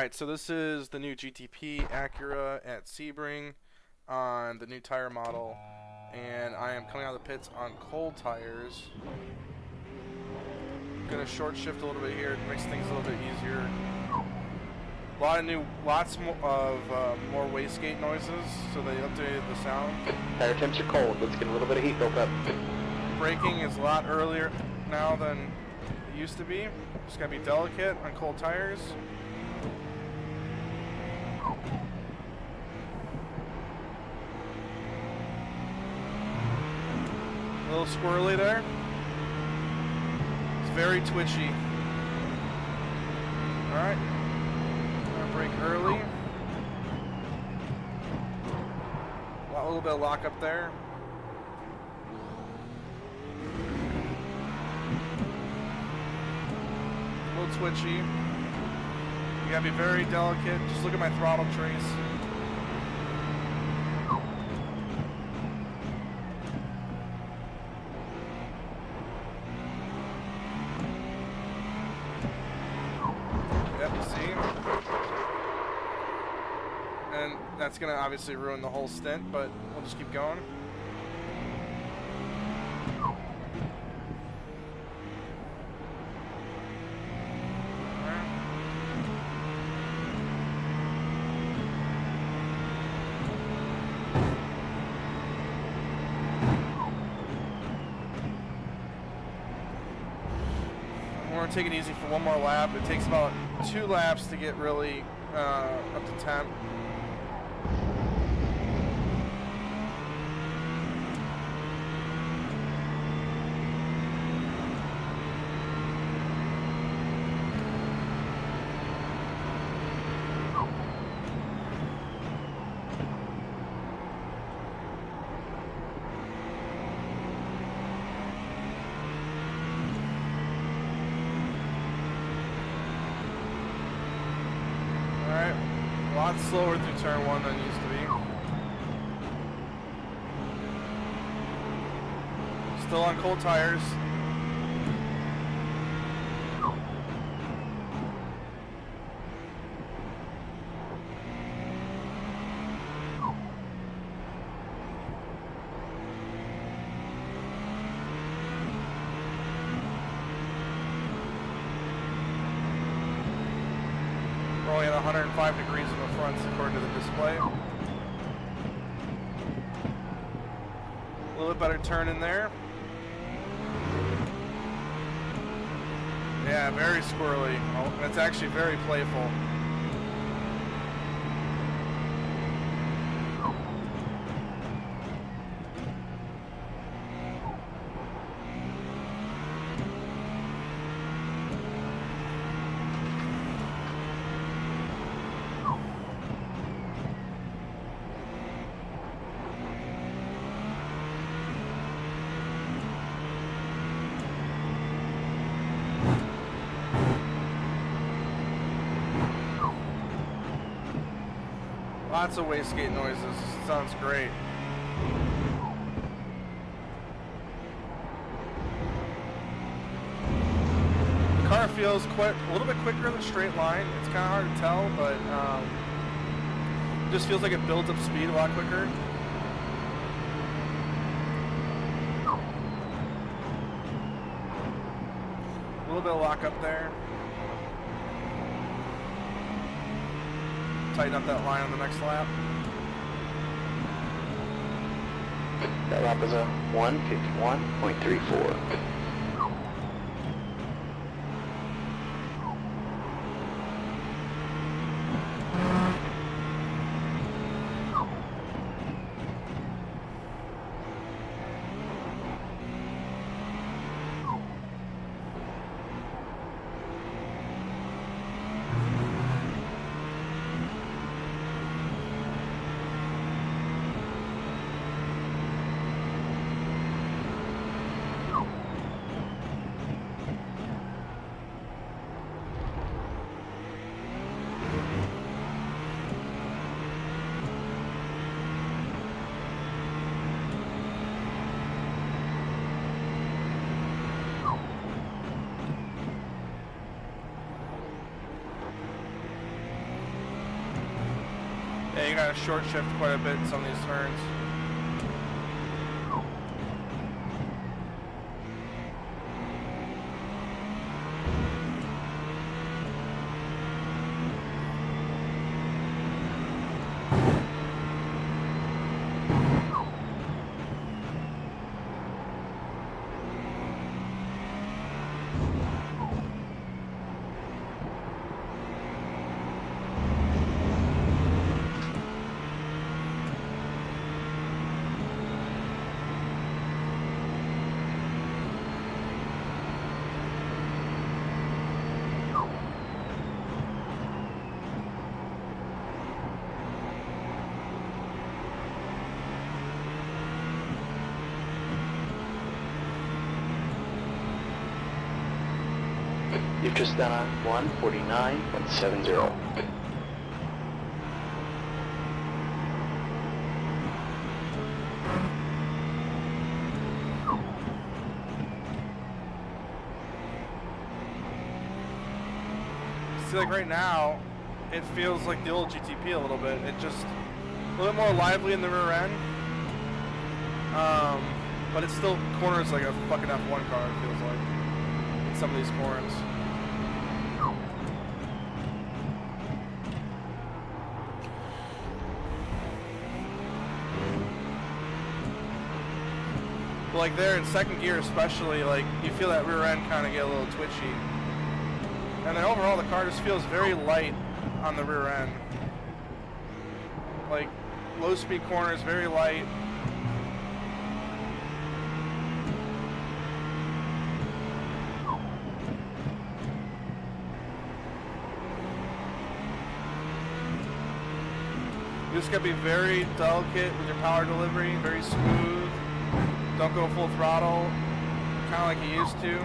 Alright, so this is the new GTP Acura at Sebring on the new tire model, and I am coming out of the pits on cold tires. Gonna short shift a little bit here to make things a little bit easier. Lots of more wastegate noises, so they updated the sound. Tire temps are cold. Let's get a little bit of heat built up. Braking is a lot earlier now than it used to be. Just gotta be delicate on cold tires. A little squirrely there. It's very twitchy. Alright. Gonna brake early. A little bit of lock up there. A little twitchy. You gotta be very delicate. Just look at my throttle trace. Yep, see? And that's gonna obviously ruin the whole stint, but we'll just keep going. We're gonna take it easy for one more lap. It takes about 2 laps to get really up to temp. Alright, a lot slower through turn 1 than it used to be. Still on cold tires. We're only at 105 degrees in the front according to the display. A little bit better turn in there. Yeah, very squirrely. Oh, and it's actually very playful. Lots of wastegate noises. Sounds great. The car feels quite a little bit quicker in the straight line. It's kind of hard to tell, but it just feels like it builds up speed a lot quicker. A little bit of lock up there. Tighten up that line on the next lap. That lap is a 1:51.34. kind of short shift quite a bit in some of these turns. You've just done a 1:49.70. See, like right now, it feels like the old GTP a little bit. It just a little bit more lively in the rear end, but it still corners like a fucking F1 car. It feels like in some of these corners. But like there in second gear especially, like you feel that rear end kind of get a little twitchy. And then overall the car just feels very light on the rear end. Like low speed corners, very light. You just gotta be very delicate with your power delivery, very smooth. Don't go full throttle, kind of like you used to.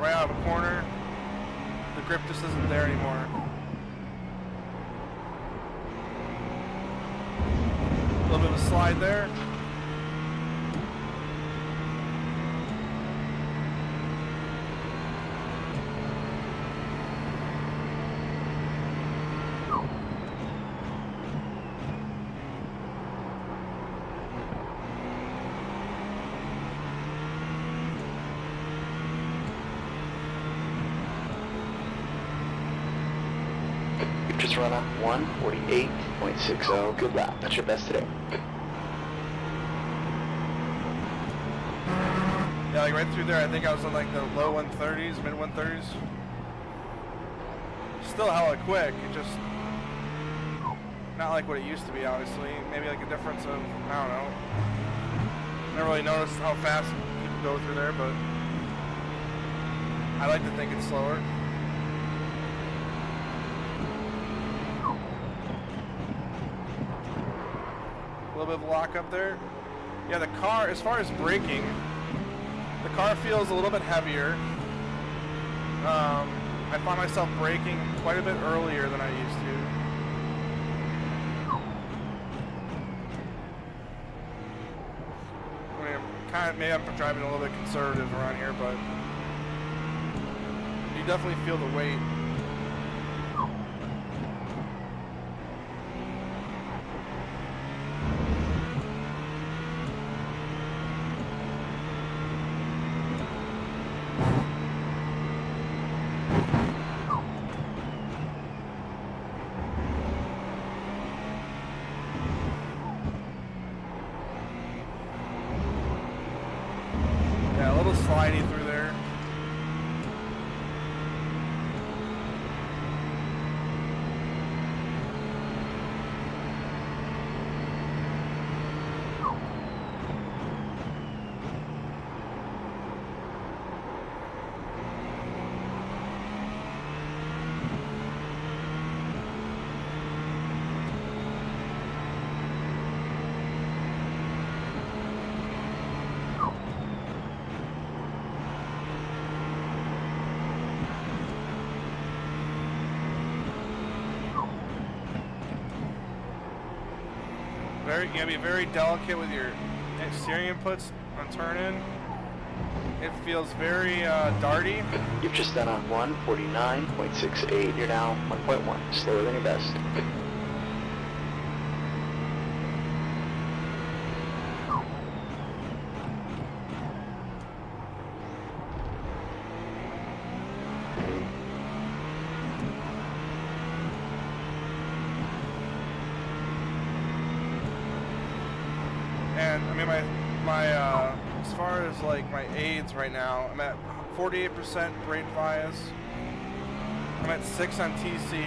Right out of a corner, the grip just isn't there anymore. A little bit of a slide there. Just run a 1:48.60. Good lap. That's your best today. Yeah, like right through there, I think I was in like the low 130s, mid 130s. Still hella quick. It just not like what it used to be, obviously. Maybe like a difference of, I don't know. Never really noticed how fast people go through there, but I like to think it's slower. A little bit of lock up there. Yeah, the car, as far as braking, the car feels a little bit heavier. I find myself braking quite a bit earlier than I used to. I mean, maybe I'm driving a little bit conservative around here, but you definitely feel the weight. Yeah, a little slidey through there. You gotta be very delicate with your steering inputs on turn-in. It feels very darty. You've just done a 1:49.68. You're now 1.1, slower than your best. And I mean, as far as like my aids right now, I'm at 48% brake bias. I'm at 6 on TC.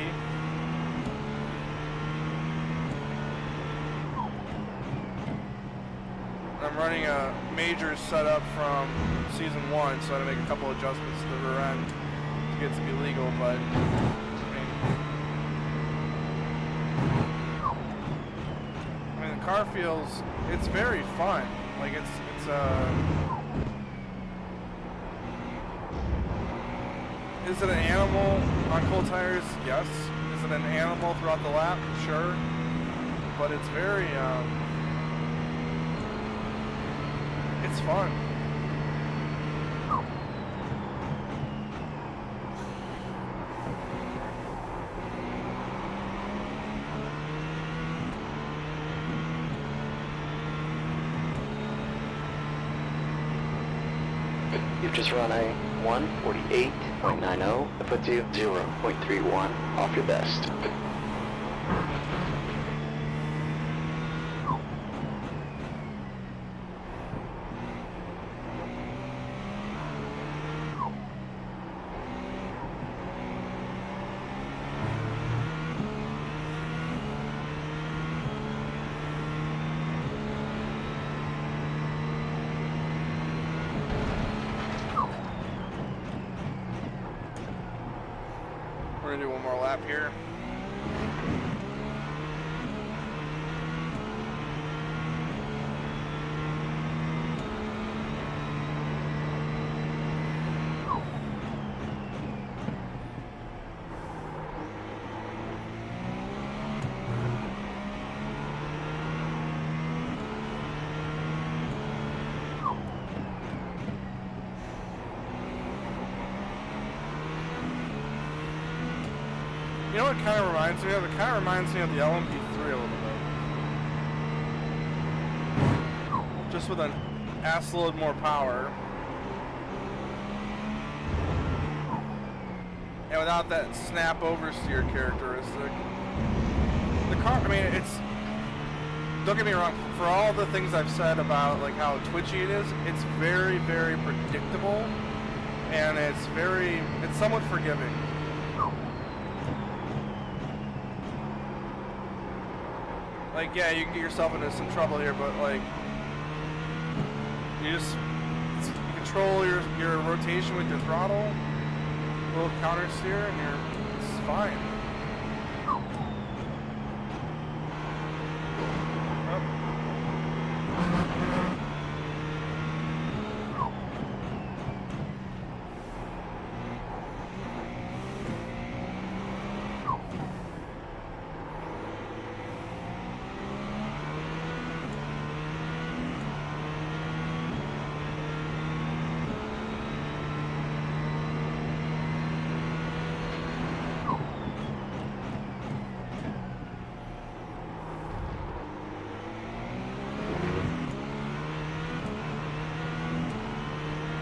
I'm running a major setup from season 1, so I had to make a couple adjustments to the rear end to get it to be legal, but I mean the car feels, it's very fun. Like it's is it an animal on cold tires? Yes. Is it an animal throughout the lap? Sure. But it's very it's fun. You've just run a 1:48.90. That puts you 0.31 off your best. We're gonna do one more lap here. You know what it kind of reminds me of? It kind of reminds me of the LMP3 a little bit. Just with an assload more power. And without that snap oversteer characteristic. The car, I mean, it's... Don't get me wrong, for all the things I've said about like how twitchy it is, it's very, very predictable. And it's somewhat forgiving. Like, yeah, you can get yourself into some trouble here, but like, you control your rotation with your throttle, a little counter steer, and it's fine.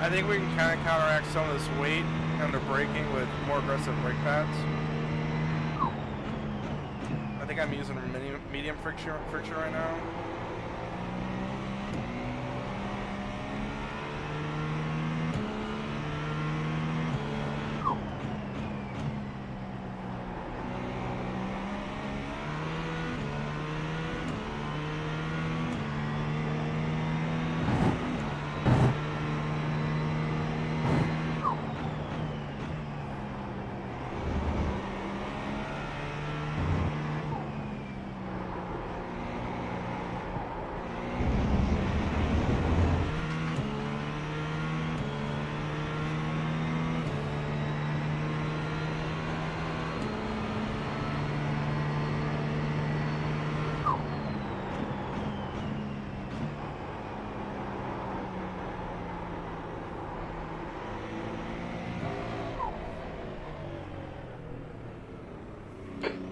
I think we can kind of counteract some of this weight under braking with more aggressive brake pads. I think I'm using medium friction right now.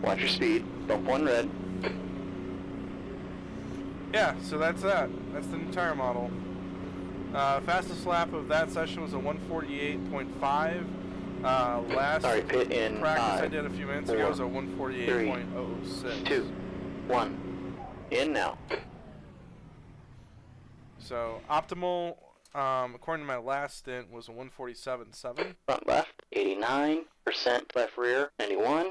Watch your speed. Bump one red. Yeah, so that's that. That's the new tire model. Fastest lap of that session was a 148.5. Last Pit in practice 5, I did a few minutes ago was a 148.06. 2, 1. In now. So optimal, according to my last stint, was a 147.7. Front left, 89%, left rear, 91.